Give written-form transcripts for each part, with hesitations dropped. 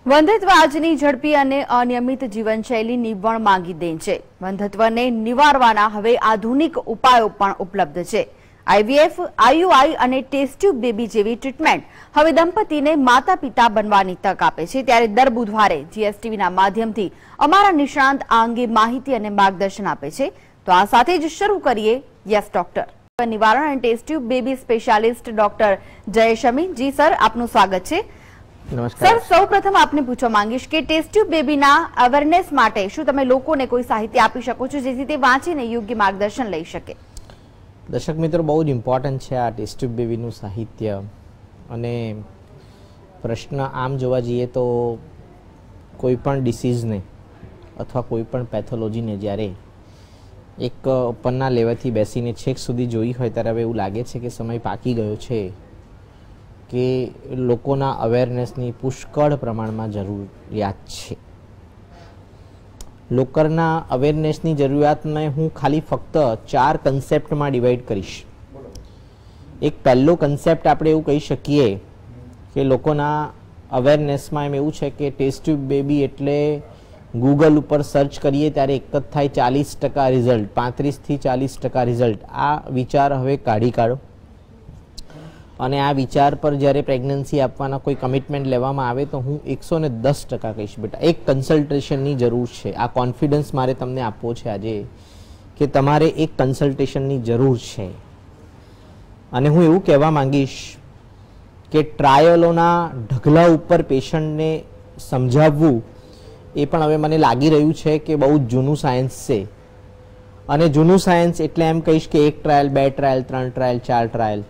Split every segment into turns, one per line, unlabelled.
વંધ્યત્વ આજની ઝડપી અને અનિયમિત જીવનશૈલીની વણ માંગી દે છે। વંધ્યત્વને નિવારવાના હવે આધુનિક ઉપાયો પણ ઉપલબ્ધ છે। આઈવીએફ, આઈયુઆઈ અને ટેસ્ટ ટ્યુબ બેબી જેવી ટ્રીટમેન્ટ હવે દંપતીને માતા પિતા બનવાની તક આપે છે। ત્યારે દર બુધવારે જીએસટીવીના માધ્યમથી અમારા નિષ્ણાંત આ અંગે માહિતી અને માર્ગદર્શન આપે છે। તો આ સાથે જ શરૂ કરીએ યસ ડોક્ટર નિવારણ અને test tube baby specialist doctor Jayesh Amin. જી સર, આપનું સ્વાગત છે। સર, સૌપ્રથમ આપને પૂછવા માંગીશ કે ટેસ્ટ ટ્યુબ બેબીના અવેરનેસ માટે શું તમે લોકોને કોઈ સાહિત્ય આપી શકો છો જેથી તે વાંચીને યોગ્ય માર્ગદર્શન લઈ શકે?
દર્શક મિત્રો, બહુ જ ઇમ્પોર્ટન્ટ છે આ ટેસ્ટ ટ્યુબ બેબીનું સાહિત્ય। અને પ્રશ્ન આમ જોવા જઈએ તો કોઈ પણ ડિસીઝને અથવા કોઈ પણ પેથોલોજીને જ્યારે એક ઉપરના લેવલથી બેસીને છેક સુધી જોઈ હોય ત્યારે હવે એવું લાગે છે કે સમય પાકી ગયો છે કે લોકોના અવેરનેસની પુષ્કળ પ્રમાણમાં જરૂરિયાત છે। લોકોના અવેરનેસની જરૂરિયાતને હું ખાલી ફક્ત 4 કન્સેપ્ટમાં ડિવાઈડ કરીશ। એક પહેલો કન્સેપ્ટ આપણે એવું કહી શકીએ કે લોકોના અવેરનેસમાં એમ એવું છે કે ટેસ્ટ ટ્યુબ બેબી એટલે ગૂગલ ઉપર સર્ચ કરીએ ત્યારે એક જ થાય 40% રિઝલ્ટ, 35 થી 40% રિઝલ્ટ। આ વિચાર હવે કાઢી કાઢો અને આ વિચાર પર જ્યારે પ્રેગ્નન્સી આપવાના કોઈ કમિટમેન્ટ લેવામાં આવે તો હું 110% કહીશ બેટા એક કન્સલ્ટેશનની જરૂર છે। આ કોન્ફિડન્સ મારે તમને આપવો છે આજે કે તમારે એક કન્સલ્ટેશનની જરૂર છે। અને હું એવું કહેવા માંગીશ કે ટ્રાયલોના ઢગલા ઉપર પેશન્ટને સમજાવવું એ પણ હવે મને લાગી રહ્યું છે કે બહુ જ જૂનું સાયન્સ છે। અને જૂનું સાયન્સ એટલે એમ કહીશ કે 1 ટ્રાયલ, 2 ટ્રાયલ, 3 ટ્રાયલ, 4 ટ્રાયલ,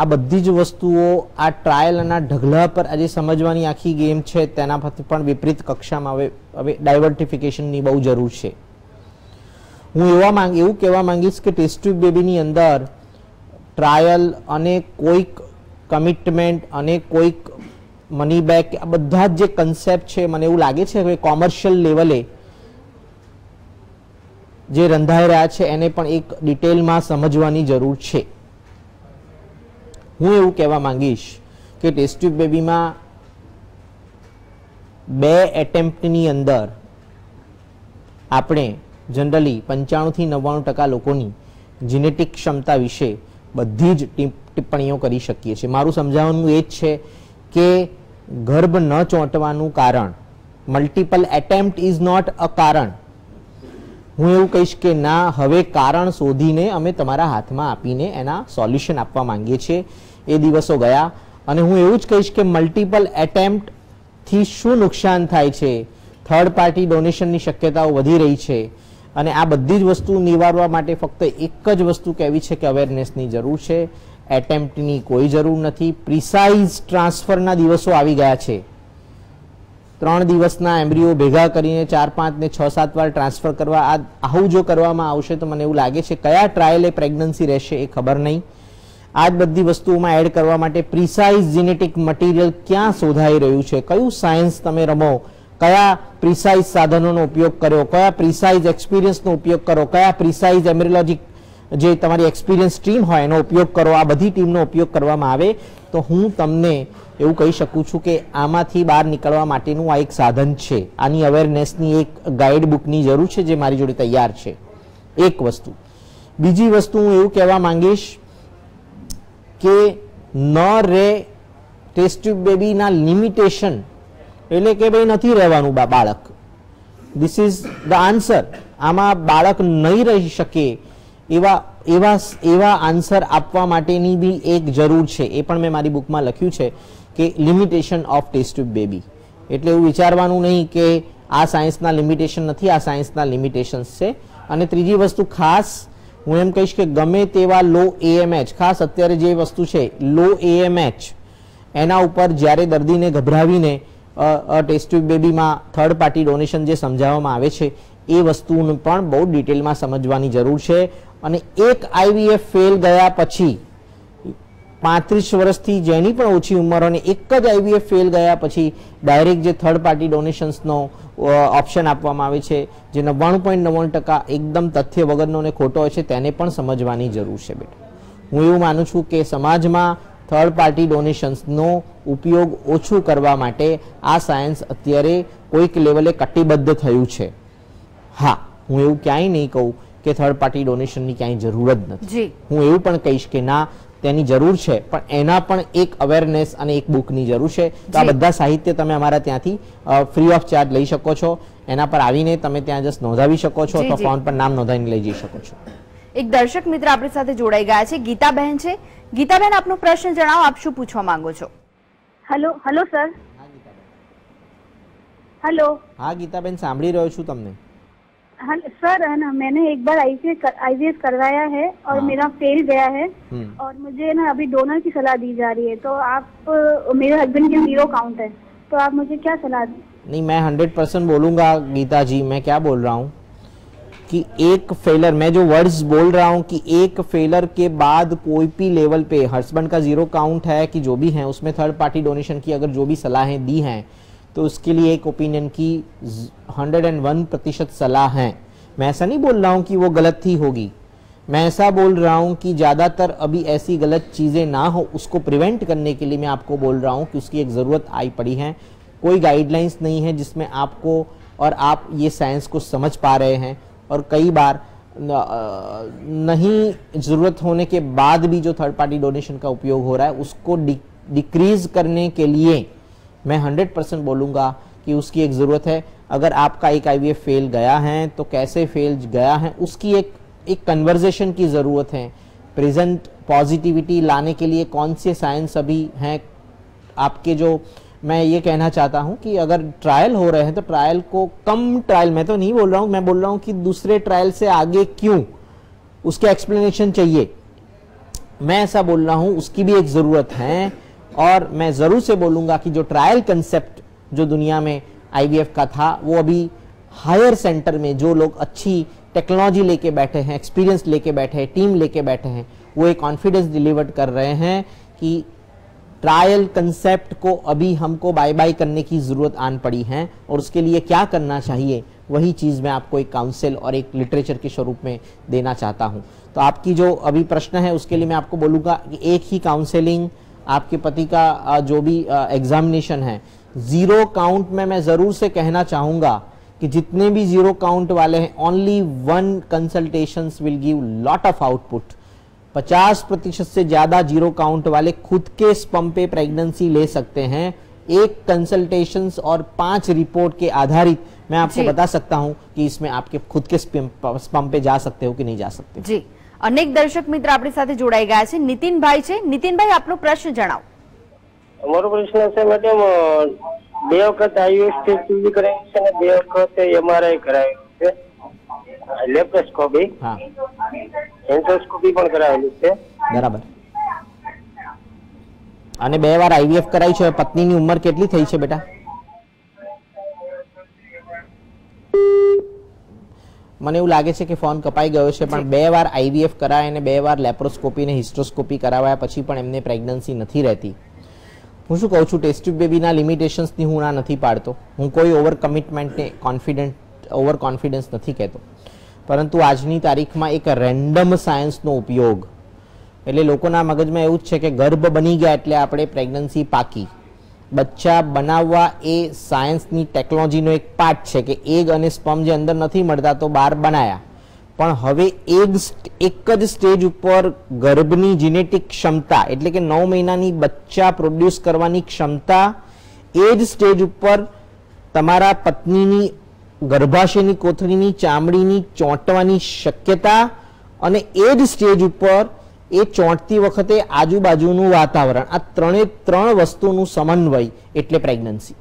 આ બધી જ વસ્તુઓ આ ટ્રાયલ અને ઢગલા પર આજે સમજવાની આખી ગેમ છે તેના પરથી પણ વિપરીત કક્ષામાં હવે ડાયવર્ટિફિકેશનની બહુ જરૂર છે। હું એવું કહેવા માંગીશ કે ટેસ્ટ ટ્યુબ બેબીની અંદર ટ્રાયલ અને કોઈક કમિટમેન્ટ અને કોઈક મની બેક, આ બધા જ જે કન્સેપ્ટ છે મને એવું લાગે છે કે કોમર્શિયલ લેવલે જે રંધાઈ રહ્યા છે એને પણ એક ડિટેલમાં સમજવાની જરૂર છે। હું એવું કહેવા માંગીશ કે ટેસ્ટ ટ્યુબ બેબીમાં 2 એટેમ્પ્ટની અંદર આપણે જનરલી 95 થી 99% લોકોની જીનેટિક ક્ષમતા વિશે બધી જ ટિપ્પણીઓ કરી શકીએ છીએ। મારું સમજાવવાનું એ જ છે કે ગર્ભ ન ચોંટવાનું કારણ, multiple attempt is not a કારણ। હું એવું કહીશ કે ના, હવે કારણ શોધીને અમે તમારા હાથમાં આપીને એના સોલ્યુશન આપવા માંગીએ છીએ। એ દિવસો ગયા। અને હું એવું જ કહીશ કે મલ્ટિપલ એટેમ્પ્ટ થી શું નુકસાન થાય છે, થર્ડ પાર્ટી ડોનેશનની શક્યતાઓ વધી રહી છે। અને આ બધી જ વસ્તુ નિવારવા માટે ફક્ત એક જ વસ્તુ કહેવી છે કે અવેરનેસની જરૂર છે। એટેમ્પ્ટની કોઈ જરૂર નથી। પ્રિસાઇઝ ટ્રાન્સફરના દિવસો આવી ગયા છે। 3 દિવસના એમ્બ્રિયો ભેગા કરીને 4, 5 ને 6, 7 વાર ટ્રાન્સફર કરવા, આવું જો કરવામાં આવશે તો મને એવું લાગે છે કયા ટ્રાયલે પ્રેગ્નન્સી રહેશે એ ખબર નહીં। આ જ બધી વસ્તુઓમાં એડ કરવા માટે પ્રિસાઇઝ જીનેટિક મટીરિયલ ક્યાં શોધાઈ રહ્યું છે, કયું સાયન્સ તમે રમો, કયા પ્રિસાઇઝ સાધનોનો ઉપયોગ કર્યો, કયા પ્રિસાઇઝ એક્સપિરિયન્સનો ઉપયોગ કરો, કયા પ્રિસાઇઝ એમ્બ્રિયોલોજિક જે તમારી એક્સપિરિયન્સ ટીમ હોય એનો ઉપયોગ કરો, આ બધી ટીમનો ઉપયોગ કરવામાં આવે તો હું તમને એવું કહી શકું છું કે આમાંથી બહાર નીકળવા માટેનું આ એક સાધન છે। આની અવેરનેસની એક ગાઈડ બુકની જરૂર છે જે મારી જોડે તૈયાર છે, એક વસ્તુ। બીજી વસ્તુ હું એવું કહેવા માંગીશ કે ન રે ટેસ્ટ ટ્યુબ બેબીના લિમિટેશન, એટલે કે ભાઈ નથી રહેવાનું બાળક, ધીસ ઇઝ ધ આન્સર। આમાં બાળક નહીં રહી શકે એવા આન્સર આપવા માટેની બી એક જરૂર છે। એ પણ મેં મારી બુકમાં લખ્યું છે કે limitation of test tube baby. એટલે એવું વિચારવાનું નહીં કે આ સાયન્સના લિમિટેશન નથી, આ સાયન્સના લિમિટેશન્સ છે। અને ત્રીજી વસ્તુ ખાસ હું એમ કહીશ કે ગમે તેવા લો AMH, ખાસ અત્યારે જે વસ્તુ છે લો AMH, એના ઉપર જ્યારે દર્દીને ગભરાવીને ટેસ્ટ ટ્યુબ બેબીમાં થર્ડ પાર્ટી ડોનેશન જે સમજાવવામાં આવે છે એ વસ્તુનું પણ બહુ ડિટેલમાં સમજવાની જરૂર છે। અને એક IVF ફેલ ગયા પછી 35 વર્ષથી જેની પણ ઓછી ઉંમર અને એક જ IVF ફેલ ગયા પછી ડાયરેક્ટ જે થર્ડ પાર્ટી ડોનેશન્સનો ઓપ્શન આપવામાં આવે છે જે 99.99% એકદમ તથ્ય વગરનો અને ખોટો હોય છે તેને પણ સમજવાની જરૂર છે બેટા। હું એવું માનું છું કે સમાજમાં થર્ડ પાર્ટી ડોનેશન્સનો ઉપયોગ ઓછું કરવા માટે આ સાયન્સ અત્યારે કોઈક લેવલે કટિબદ્ધ થયું છે. હા, હું એવું ક્યાંય નહીં કહું કે થર્ડ પાર્ટી ડોનેશનની ક્યાંય જરૂર જ નથી. હું એવું પણ કહીશ કે ના, તેની જરૂર છે, પણ એના પણ એક અવેરનેસ અને એક બુકની જરૂર છે. તો આ બધા સાહિત્ય તમે અમારા ત્યાંથી ફ્રી ઓફ ચાર્જ લઈ શકો છો. એના પર આવીને તમે ત્યાં જસ્ટ નોંધાવી શકો છો અથવા ફોન પર નામ નોંધાવીને લઈ જઈ શકો છો.
એક દર્શક મિત્ર આપણી સાથે જોડાઈ ગયા છે, ગીતાબેન છે. ગીતાબેન, આપનો પ્રશ્ન જણાવો, આપ શું પૂછવા માંગો છો?
Hello hello sir. हेलो.
हाँ गीताबेन, सामड़ी रहो છું તમને.
हाँ सर, है ना, मैंने एक बार आईवीएफ करवाया है और मेरा फेल गया है और मुझे ना अभी डोनर की सलाह दी जा रही है. तो आप, मेरे हस्बैंड के 0 काउंट है, तो आप मुझे क्या सलाह दें?
नहीं, मैं 100% बोलूंगा गीता जी. मैं क्या बोल रहा हूँ कि एक फेलर, मैं जो वर्ड्स बोल रहा हूँ कि एक फेलर के बाद कोई भी लेवल पे हस्बैंड का 0 काउंट है कि जो भी है, उसमें थर्ड पार्टी डोनेशन की अगर जो भी सलाहें दी हैं तो उसके लिए एक ओपिनियन की 101% सलाह है. मैं ऐसा नहीं बोल रहा हूँ कि वो गलत ही होगी. मैं ऐसा बोल रहा हूँ कि ज़्यादातर अभी ऐसी गलत चीज़ें ना हो, उसको प्रिवेंट करने के लिए मैं आपको बोल रहा हूँ कि उसकी एक ज़रूरत आई पड़ी है. कोई गाइडलाइंस नहीं है जिसमें आपको और आप ये साइंस को समझ पा रहे हैं, और कई बार नहीं ज़रूरत होने के बाद भी जो थर्ड पार्टी डोनेशन का उपयोग हो रहा है उसको डिक्रीज करने के लिए मैं 100% बोलूँगा कि उसकी एक ज़रूरत है. अगर आपका एक आईवीएफ फेल गया है तो कैसे फेल गया है उसकी एक कन्वर्जेशन की ज़रूरत है. प्रेजेंट पॉजिटिविटी लाने के लिए कौन से साइंस अभी हैं आपके, जो मैं ये कहना चाहता हूँ कि अगर ट्रायल हो रहे हैं तो ट्रायल को कम ट्रायल, मैं तो नहीं बोल रहा हूँ, मैं बोल रहा हूँ कि दूसरे ट्रायल से आगे क्यों, उसके एक्सप्लेनेशन चाहिए. मैं ऐसा बोल रहा हूँ, उसकी भी एक ज़रूरत है. और मैं ज़रूर से बोलूँगा कि जो ट्रायल कंसेप्ट जो दुनिया में आईवीएफ का था, वो अभी हायर सेंटर में जो लोग अच्छी टेक्नोलॉजी लेके बैठे हैं, एक्सपीरियंस लेके बैठे हैं, टीम लेके बैठे हैं, वो एक कॉन्फिडेंस डिलीवर कर रहे हैं कि ट्रायल कंसेप्ट को अभी हमको बाय बाय करने की ज़रूरत आन पड़ी है. और उसके लिए क्या करना चाहिए, वही चीज़ मैं आपको एक काउंसिल और एक लिटरेचर के स्वरूप में देना चाहता हूँ. तो आपकी जो अभी प्रश्न है उसके लिए मैं आपको बोलूँगा कि एक ही काउंसलिंग, आपके पति का जो भी एग्जामिनेशन है, 0 काउंट में मैं ज़रूर से कहना चाहूँगा कि जितने भी 0 काउंट वाले हैं, only 1 consultations will give lot of output. 50% से ज़्यादा 0 काउंट वाले खुद के स्पम पे प्रेगनेंसी ले सकते हैं. एक कंसल्टेशंस और 5 रिपोर्ट के आधारित मैं आपको बता सकता हूं कि इसमें आपके खुद के स्पम पे जा सकते हो कि नहीं जा सकते.
जी, अनेक दर्शक मित्र આપણી સાથે જોડાઈ ગયા છે. નીતિનભાઈ છે. નીતિનભાઈ, આપનો પ્રશ્ન જણાવો.
અમારો પ્રશ્ન છે મેડમ, 2 વખત આઈયુએસ ટેસ્ટ કરાવ્યું છે અને 2 વખત એમઆરઆઈ કરાવ્યું છે, લેપ્રોસ્કોપી, હા, એન્ડોસ્કોપી પણ કરાવેલી છે.
બરાબર. અને 2 વાર આઈવીએફ કરાવી છે. પત્નીની ઉંમર કેટલી થઈ છે બેટા? મને એવું લાગે છે કે ફોન કપાઈ ગયો છે, પણ 2 વાર આઈવીએફ કરાય અને 2 વાર લેપ્રોસ્કોપી અને હિસ્ટ્રોસ્કોપી કરાવ્યા પછી પણ એમને પ્રેગ્નન્સી નથી રહેતી. હું શું કહું છું, ટેસ્ટ ટ્યુબ બેબીના લિમિટેશન્સની હું ના નથી પાડતો. હું કોઈ ઓવર કમિટમેન્ટને ઓવર કોન્ફિડન્સ નથી કહેતો, પરંતુ આજની તારીખમાં એક રેન્ડમ સાયન્સનો ઉપયોગ, એટલે લોકોના મગજમાં એવું જ છે કે ગર્ભ બની ગયા એટલે આપણે પ્રેગ્નન્સી પાકી. બચ્ચા બનાવવા એ સાયન્સની ટેકનોલોજીનો એક પાર્ટ છે કે એગ અને સ્પર્મ જે અંદર નથી મળતા તો બહાર બનાયા. પણ હવે એક જ સ્ટેજ ઉપર ગર્ભની જીનેટિક ક્ષમતા, એટલે કે 9 મહિનાની બચ્ચા પ્રોડ્યુસ કરવાની ક્ષમતા, એ જ સ્ટેજ ઉપર તમારા પત્નીની ગર્ભાશયની કોથળીની ચામડીની ચોંટવાની શક્યતા, અને એ જ સ્ટેજ ઉપર એ ચોંટતી વખતે આજુબાજુનું વાતાવરણ, આ 3 વસ્તુનું સમન્વય એટલે પ્રેગ્નન્સી.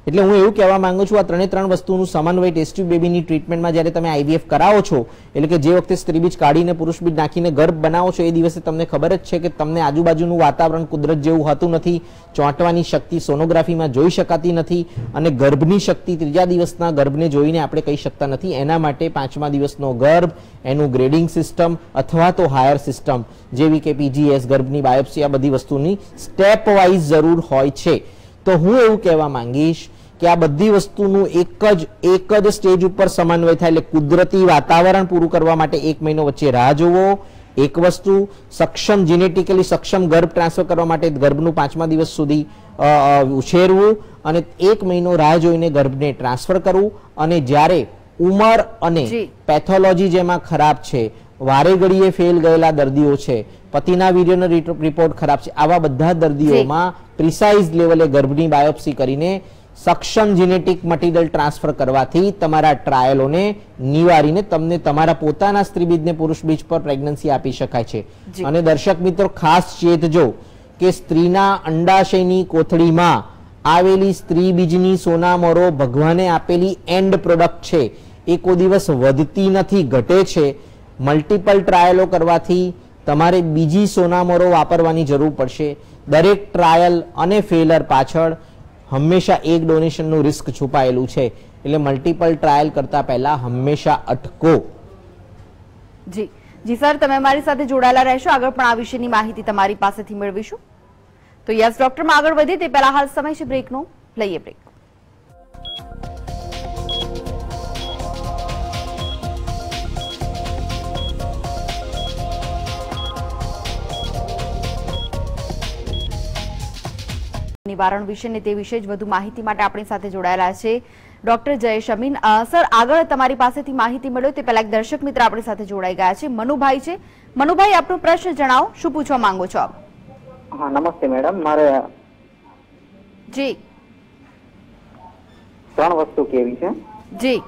એટલે હું એવું કહેવા માંગુ છું, આ 3 વસ્તુનું સમન્વય ટેસ્ટ ટ્યુબ બેબીની ટ્રીટમેન્ટમાં જ્યારે તમે આઈવીએફ કરાવો છો, એટલે કે જે વખતે સ્ત્રીબીજ કાઢીને પુરુષબીજ નાખીને ગર્ભ બનાવો છો, એ દિવસે તમને ખબર જ છે કે તમને આજુબાજુનું વાતાવરણ કુદરત જેવું હોતું નથી, ચોંટવાની શક્તિ સોનોગ્રાફીમાં જોઈ શકાતી નથી, અને ગર્ભની શક્તિ 3જા દિવસના ગર્ભને જોઈને આપણે કહી શકતા નથી. એના માટે 5મા દિવસનો ગર્ભ, એનું ગ્રેડિંગ સિસ્ટમ અથવા તો હાયર સિસ્ટમ જેવી કે પીજીએસ, ગર્ભની બાયોપ્સી, આ બધી વસ્તુની સ્ટેપ વાઇઝ જરૂર હોય છે. તો હું એવું કહેવા માંગીશ કે આ બધી વસ્તુનું એક જ સ્ટેજ ઉપર સમન્વય થાય, એટલે કુદરતી વાતાવરણ પૂરું કરવા માટે 1 મહિનો વચ્ચે રાહ જોવો, એક વસ્તુ સક્ષમ જીનેટિકલી સક્ષમ ગર્ભ ટ્રાન્સફર કરવા માટે ગર્ભનું 5મા દિવસ સુધી ઉછેરવું અને 1 મહિનો રાહ જોઈને ગર્ભને ટ્રાન્સફર કરવું, અને જ્યારે ઉંમર અને પેથોલોજી જેમાં ખરાબ છે, વારે ઘડીએ ફેલ ગયેલા દર્દીઓ છે, પતિના વીર્યનો રિપોર્ટ ખરાબ છે, આવા બધા દર્દીઓમાં પ્રિસાઇઝ લેવલે ગર્ભની બાયોપ્સી કરીને સક્ષમ જીનેટિક મટીરિયલ ટ્રાન્સફર કરવાથી તમારા ટ્રાયલોને નિવારીને તમને તમારા પોતાના સ્ત્રીબીજને પુરુષ બીજ પર પ્રેગ્નન્સી આપી શકાય છે. અને દર્શક મિત્રો ખાસ ચેતજો કે સ્ત્રીના અંડાશયની કોથળીમાં આવેલી સ્ત્રી બીજની સોનામોરો ભગવાને આપેલી એન્ડ પ્રોડક્ટ છે, એ કોઈ દિવસ વધતી નથી, ઘટે છે. મલ્ટિપલ ટ્રાયલો કરવાથી તમારે બીજી સોનામોરો વાપરવાની જરૂર પડશે. દરેક ટ્રાયલ અને ફેલર પાછળ હંમેશા એક ડોનેશનનું રિસ્ક છુપાયેલું છે, એટલે મલ્ટિપલ ટ્રાયલ કરતા પહેલા હંમેશા અટકો.
જી જી સર, તમે અમારી સાથે જોડાયેલા રહેશો, આગળ પણ આ વિશેની માહિતી તમારી પાસેથી મેળવીશું. તો યસ ડોક્ટરમાં આગળ વધીએ તે પહેલા હાલ સમય છે બ્રેકનો, લઈએ બ્રેક. નિવારણ વિશે ને તે વિશે જ વધુ માહિતી માટે આપણી સાથે જોડાયેલા છે ડોક્ટર જયેશ અમીન. સર, આગળ તમારી પાસેથી માહિતી મળ્યો તે પહેલા એક દર્શક મિત્ર આપણી સાથે જોડાઈ ગયા છે, મનુભાઈ છે. મનુભાઈ, આપનો પ્રશ્ન જણાવો, શું પૂછવા માંગો છો આપ?
હા, નમસ્તે મેડમ. મારે
જી
3 વસ્તુ કેવી છે.
જી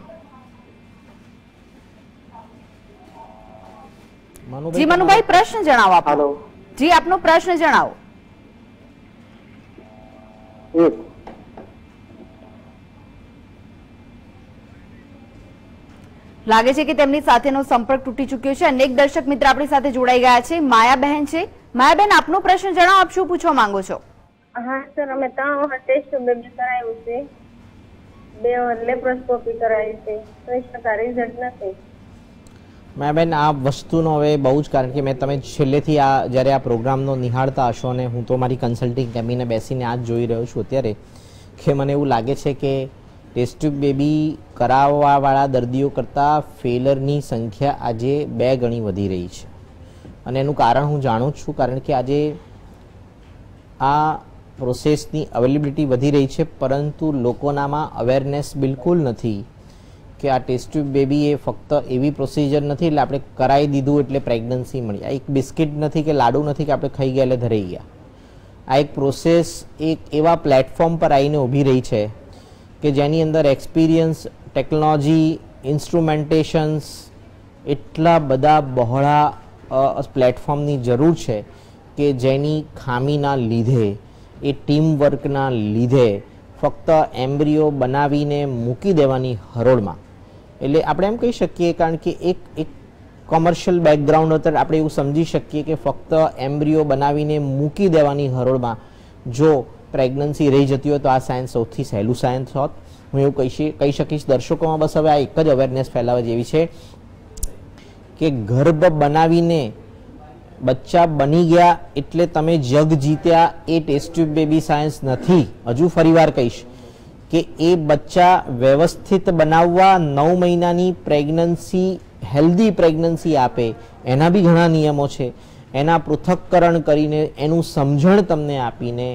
જી મનુભાઈ, પ્રશ્ન જણાવો આપ.
હેલો
જી, આપનો પ્રશ્ન જણાવો. લાગે છે કે તેમની સાથેનો સંપર્ક તૂટી ચૂક્યો છે. અનેક દર્શક મિત્ર આપણી સાથે જોડાઈ ગયા છે. માયાબહેન છે. માયાબહેન, આપનો પ્રશ્ન જણાવો, આપ શું પૂછવા માંગો છો?
હા સર, અમે 3 વખત ટેસ્ટ બેબી કરાવ્યું છે, 2 વખત લેપ્રોસ્કોપી કરાવી છે, કોઈ ટકા રિઝલ્ટ નથી.
મેં આ વસ્તુનો હવે બહુ જ, કારણ કે મેં તમે છેલ્લેથી જ્યારે આ પ્રોગ્રામનો નિહાળતા હશો, અને હું તો મારી કન્સલ્ટિંગ કેબિને બેસીને આ જ જોઈ રહ્યો છું અત્યારે, કે મને એવું લાગે છે કે ટેસ્ટ ટ્યુબ બેબી કરાવવાવાળા દર્દીઓ કરતાં ફેલરની સંખ્યા આજે 2 ગણી વધી રહી છે. અને એનું કારણ હું જાણું છું, કારણ કે આજે આ પ્રોસેસની અવેલેબિલિટી વધી રહી છે, પરંતુ લોકોનામાં અવેરનેસ બિલકુલ નથી કે આ ટેસ્ટ ટ્યુબ બેબી એ ફક્ત એવી પ્રોસિજર નથી એટલે આપણે કરાવી દીધું એટલે પ્રેગ્નન્સી મળી. આ એક બિસ્કિટ નથી કે લાડુ નથી કે આપણે ખાઈ ગયા એટલે ધરાઈ ગયા. આ એક પ્રોસેસ એક એવા પ્લેટફોર્મ પર આવીને ઊભી રહી છે કે જેની અંદર એક્સપિરિયન્સ, ટેકનોલોજી, ઇન્સ્ટ્રુમેન્ટેશન્સ, એટલા બધા બહોળા પ્લેટફોર્મની જરૂર છે કે જેની ખામીના લીધે, એ ટીમ વર્કના લીધે ફક્ત એમ્બ્રિયો બનાવીને મૂકી દેવાની હરોળમાં, એટલે આપણે એમ કહી શકીએ, કારણ કે એક કોમર્શિયલ બેકગ્રાઉન્ડ અત્યારે આપણે એવું સમજી શકીએ કે ફક્ત એમ્બ્રિયો બનાવીને મૂકી દેવાની હરોળમાં જો પ્રેગ્નન્સી રહી જતી હોય તો આ સાયન્સ સૌથી સહેલું સાયન્સ હોત. હું એવું કહી શકીશ દર્શકોમાં, બસ હવે આ એક જ અવેરનેસ ફેલાવવા જેવી છે કે ગર્ભ બનાવીને બચ્ચા બની ગયા એટલે તમે જગ જીત્યા, એ ટેસ્ટ ટ્યુબ બેબી સાયન્સ નથી. હજુ ફરીવાર કહીશ કે એ બચ્ચા વ્યવસ્થિત બનાવવા 9 મહિનાની પ્રેગ્નન્સી, હેલ્ધી પ્રેગ્નન્સી આપે, એના બી ઘણા નિયમો છે. એના પૃથક્કરણ કરીને, એનું સમજણ તમને આપીને,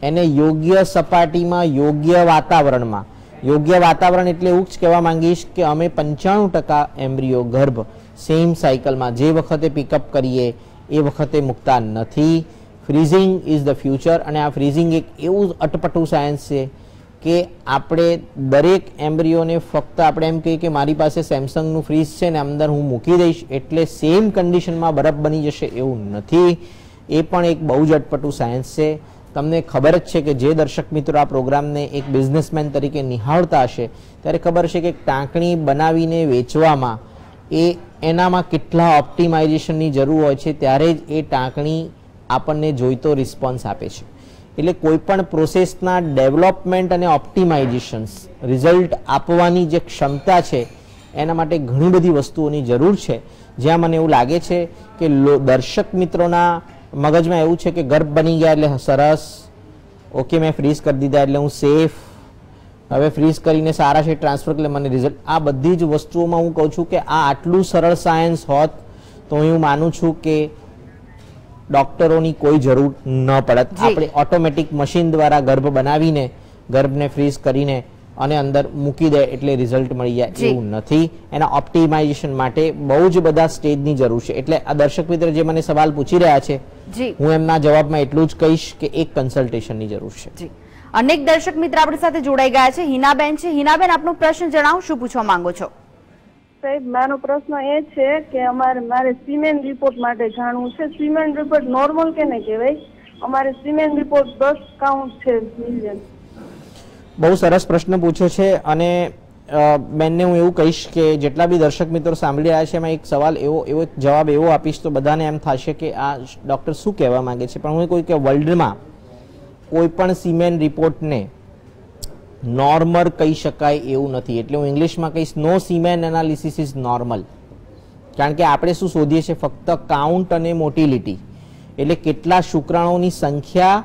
એને યોગ્ય સપાટીમાં, યોગ્ય વાતાવરણમાં, યોગ્ય વાતાવરણ એટલે એવું જ કહેવા માંગીશ કે અમે 95% એમ્બ્રિયો ગર્ભ સેમ સાયકલમાં જે વખતે પિકઅપ કરીએ એ વખતે મૂકતા નથી. Freezing is the future. અને આ ફ્રીઝિંગ એક એવું અટપટું સાયન્સ છે કે આપણે દરેક એમ્બ્રિયોને ફક્ત આપણે એમ કહીએ કે મારી પાસે સેમસંગનું ફ્રીઝ છે ને અંદર હું મૂકી દઈશ એટલે સેમ કન્ડિશનમાં બરફ બની જશે, એવું નથી. એ પણ એક બહુ જ અટપટું સાયન્સ છે. તમને ખબર જ છે કે જે દર્શક મિત્રો આ પ્રોગ્રામને એક બિઝનેસમેન તરીકે નિહાળતા હશે ત્યારે ખબર છે કે ટાંકણી બનાવીને વેચવામાં એનામાં કેટલા ઓપ્ટિમાઇઝેશનની જરૂર હોય છે, ત્યારે જ એ ટાંકણી આપણને જોઈતો રિસ્પોન્સ આપે છે. એટલે કોઈ પણ પ્રોસેસના ડેવલપમેન્ટ અને ઓપ્ટિમાઇઝેશન્સ, રિઝલ્ટ આપવાની જે ક્ષમતા છે એના માટે ઘણી બધી વસ્તુઓની જરૂર છે. જ્યાં મને એવું લાગે છે કે દર્શક મિત્રોના મગજમાં એવું છે કે ગર્ભ બની ગયા એટલે સરસ, ઓકે મેં ફ્રીઝ કરી દીધા એટલે હું સેફ, હવે ફ્રીઝ કરીને સારા છે ટ્રાન્સફર એટલે મને રિઝલ્ટ. આ બધી જ વસ્તુઓમાં હું કહું છું કે આ આટલું સરળ સાયન્સ હોત તો હું માનું છું કે ડોક્ટરોની કોઈ જરૂર ન પડત. આપણે ઓટોમેટિક મશીન દ્વારા ગર્ભ બનાવીને ગર્ભને ફ્રીઝ કરીને અને અંદર મૂકી દે એટલે રિઝલ્ટ મળી જાય એવું નથી. એના ઓપ્ટિમાઇઝેશન માટે બહુ જ બધા સ્ટેજની જરૂર છે. એટલે આ દર્શક મિત્ર જે મને સવાલ પૂછી રહ્યા છે, હું એમના જવાબમાં એટલું જ કહીશ કે એક કન્સલ્ટેશનની જરૂર છે.
અનેક દર્શક મિત્ર આપણી સાથે જોડાઈ ગયા છે. હિનાબેન છે. હિનાબેન, આપનો પ્રશ્ન જણાવો, શું પૂછવા માંગો છો?
સાહેબ, મારો પ્રશ્ન એ છે કે મારે સિમેન રિપોર્ટ માટે જાણવું છે. સિમેન રિપોર્ટ નોર્મલ કેને કહેવાય? અમારે સિમેન રિપોર્ટ 10 કાઉન્ટ છે મિલિયન.
બહુ સરસ પ્રશ્ન પૂછ્યો છે અને બેનને હું એવું કહીશ કે જેટલા બી દર્શક મિત્રો સાંભળી રહ્યા છે એમાં એક સવાલ એવો જવાબ એવો આપીશ તો બધાને એમ થશે કે આ ડોક્ટર શું કહેવા માંગે છે. પણ હું કોઈ કે વર્લ્ડમાં કોઈ પણ સિમેન રિપોર્ટને નોર્મલ કહી શકાય એવું નથી. એટલે હું ઇંગ્લિશમાં કહીશ નો સિમેન એનાલિસિસ ઇઝ નોર્મલ. કારણ કે આપણે શું શોધીએ છીએ? ફક્ત કાઉન્ટ અને મોટિલિટી, એટલે કેટલા શુક્રાણુઓની સંખ્યા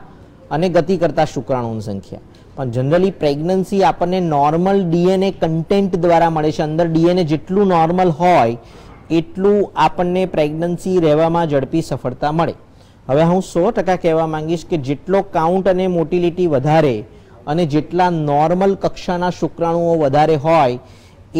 અને ગતિ કરતા શુક્રાણુઓની સંખ્યા. પણ જનરલી પ્રેગ્નન્સી આપણને નોર્મલ ડીએનએ કન્ટેન્ટ દ્વારા મળે છે. અંદર ડીએનએ જેટલું નોર્મલ હોય એટલું આપણને પ્રેગ્નન્સી રહેવામાં ઝડપી સફળતા મળે. હવે હું 100% કહેવા માંગીશ કે જેટલો કાઉન્ટ અને મોટિલિટી વધારે અને જેટલા નોર્મલ કક્ષાના શુક્રાણુઓ વધારે હોય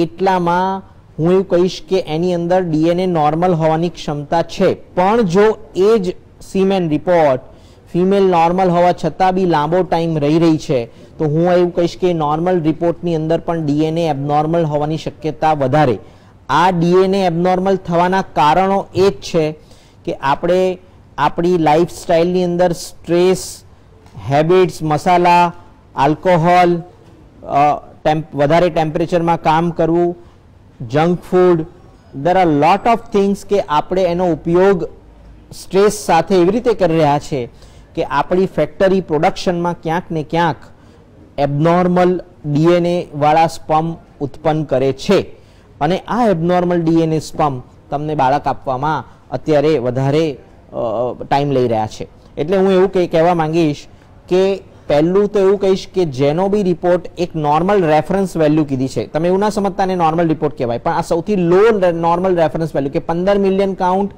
એટલામાં હું એવું કહીશ કે એની અંદર ડીએનએ નોર્મલ હોવાની ક્ષમતા છે. પણ જો એ જ સિમેન રિપોર્ટ ફિમેલ નોર્મલ હોવા છતાં બી લાંબો ટાઈમ રહી છે તો હું એવું કહીશ કે નોર્મલ રિપોર્ટની અંદર પણ ડીએનએ એબનોર્મલ હોવાની શક્યતા વધારે. આ ડીએનએ એબનોર્મલ થવાના કારણો એ જ છે કે આપણે આપણી લાઈફસ્ટાઈલની અંદર સ્ટ્રેસ, હેબિટ્સ, મસાલા, આલ્કોહોલ, વધારે ટેમ્પરેચરમાં કામ કરવું, junk food, there are lot of things કે આપણે એનો ઉપયોગ સ્ટ્રેસ સાથે એવી રીતે કરી રહ્યા છે કે આપણી ફેક્ટરી પ્રોડક્શનમાં ક્યાંક ને ક્યાંક એબનોર્મલ ડીએનએ વાળા સ્પર્મ ઉત્પન્ન કરે છે. અને આ એબનોર્મલ ડીએનએ સ્પર્મ તમને બાળક આપવામાં અત્યારે વધારે ટાઈમ લઈ રહ્યા છે. એટલે હું એવું કહેવા માંગીશ કે પહેલું તો એવું કહીશ કે જેનો બી રિપોર્ટ એક નોર્મલ રેફરન્સ વેલ્યુ કીધી છે, તમે એવું ના સમજતા ને નોર્મલ રિપોર્ટ કહેવાય, પણ આ સૌથી લો નોર્મલ રેફરન્સ વેલ્યુ કે 15 મિલિયન કાઉન્ટ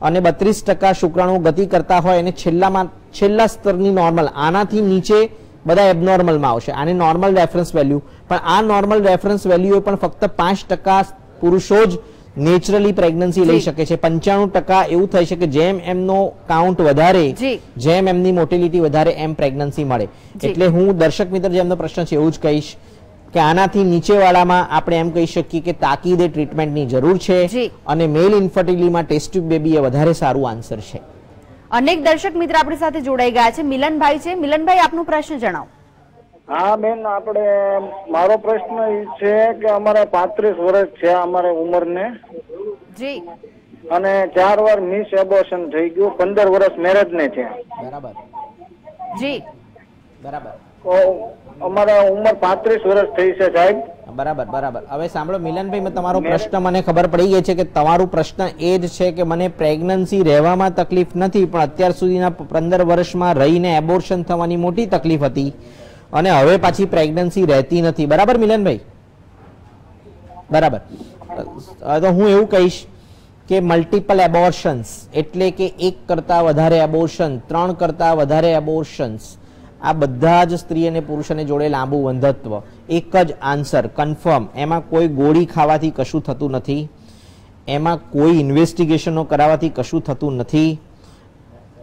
અને 32% શુક્રાણુ ગતિ કરતા હોય અને છેલ્લા સ્તરની નોર્મલ, આનાથી નીચે બધા એબનોર્મલમાં આવશે. આને નોર્મલ રેફરન્સ વેલ્યુ, પણ આ નોર્મલ રેફરન્સ વેલ્યુ પણ ફક્ત 5% પુરુષો જ નેચરલી પ્રેગ્નન્સી લઈ શકે છે. 95% એવું થઈ શકે જેમ એમનો કાઉન્ટ વધારે, જેમ એમની મોટિલિટી વધારે એમ પ્રેગ્નન્સી મળે. એટલે હું દર્શક મિત્ર જેમનો પ્રશ્ન છે એવું જ કહીશ કે આનાથી નીચેવાળામાં આપણે એમ કહી શકીએ કે તાકીદે ટ્રીટમેન્ટની જરૂર છે અને મેલ ઇન્ફર્ટિલિટીમાં ટેસ્ટ ટ્યુબ બેબી એ વધારે સારું આન્સર છે.
અનેક દર્શક મિત્ર આપણી સાથે જોડાઈ ગયા છે. મિલનભાઈ છે. મિલનભાઈ, આપનો પ્રશ્ન જણાવો.
હા બેન, મારો પ્રશ્ન એ છે કે અમારે 35 વર્ષ છે અમારે ઉંમરને
જી,
અને 4 વાર મિસ એબોર્શન થઈ ગયું. 15 વર્ષ મેરેજ ને છે.
બરાબર
જી,
બરાબર.
અમારા ઉંમર 35 વર્ષ થઈ છે સાહેબ.
બરાબર બરાબર. હવે સાંભળો મિલનભાઈ, તમારો પ્રશ્ન મને ખબર પડી ગઈ છે કે તમારું પ્રશ્ન એ જ છે કે મને પ્રેગ્નન્સી રહેવામાં તકલીફ નથી, પણ અત્યાર સુધીના 15 વર્ષમાં રહીને એબોર્શન થવાની મોટી તકલીફ હતી અને હવે પાછી પ્રેગ્નન્સી રહેતી નથી. બરાબર મિલનભાઈ? બરાબર. તો હું એવું કહીશ કે મલ્ટિપલ એબોર્શન્સ એટલે કે 1 કરતા વધારે એબોર્શન, 3 કરતા વધારે એબોર્શન્સ, આ બધા જ સ્ત્રી અને પુરુષ અને જોડે લાંબુ વંધત્વ, એક જ આન્સર કન્ફર્મ. એમાં કોઈ ગોળી ખાવાથી કશું થતું નથી, એમાં કોઈ ઇન્વેસ્ટિગેશનો કરાવવાથી કશું થતું નથી.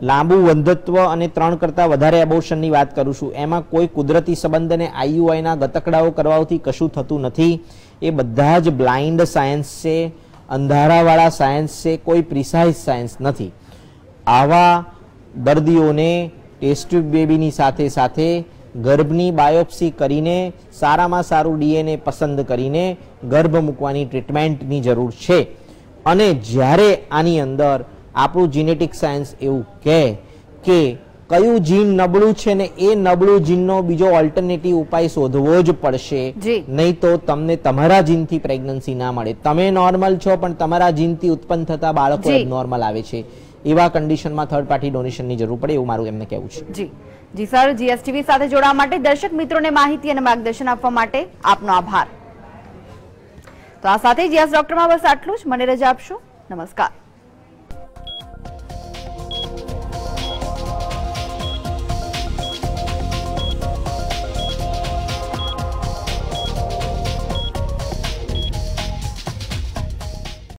લાંબુ વંધત્વ અને 3 કરતા વધારે એબોર્શનની વાત કરું છું, એમાં કોઈ કુદરતી સંબંધ અને આઈયુઆઈના ગતકડાઓ કરવાથી કશું થતું નથી. એ બધા જ બ્લાઇન્ડ સાયન્સ છે, અંધારાવાળા સાયન્સ છે, કોઈ પ્રિસાઇઝ સાયન્સ નથી. આવા દર્દીઓને ટેસ્ટ ટ્યુબ બેબીની સાથે સાથે ગર્ભની બાયોપ્સી કરીને સારામાં સારું ડીએનએ પસંદ કરીને ગર્ભ મૂકવાની ટ્રીટમેન્ટની જરૂર છે. અને જ્યારે આની અંદર આપણું જીનેટિક સાયન્સ એવું કહે કે કયું જીન નબળું છે ને એ નબળું જીનનો બીજો ઓલ્ટરનેટિવ ઉપાય શોધવો જ પડશે, નહીં તો તમને તમારા જીનથી પ્રેગ્નન્સી ના મળે. તમે નોર્મલ છો પણ તમારા જીનથી ઉત્પન્ન થતા બાળકો એબનોર્મલ આવે છે. એવા કન્ડિશનમાં થર્ડ પાર્ટી ડોનેશનની જરૂર પડે એવું મારું એમને કહેવું છે.
જી જી સર, જીએસટીવી સાથે જોડાવા માટે, દર્શક મિત્રોને માહિતી અને માર્ગદર્શન આપવા માટે આપનો આભાર. તો આ સાથે જીએસ ડોક્ટરમાં બસ આટલું જ. મને રજા આપશો. નમસ્કાર.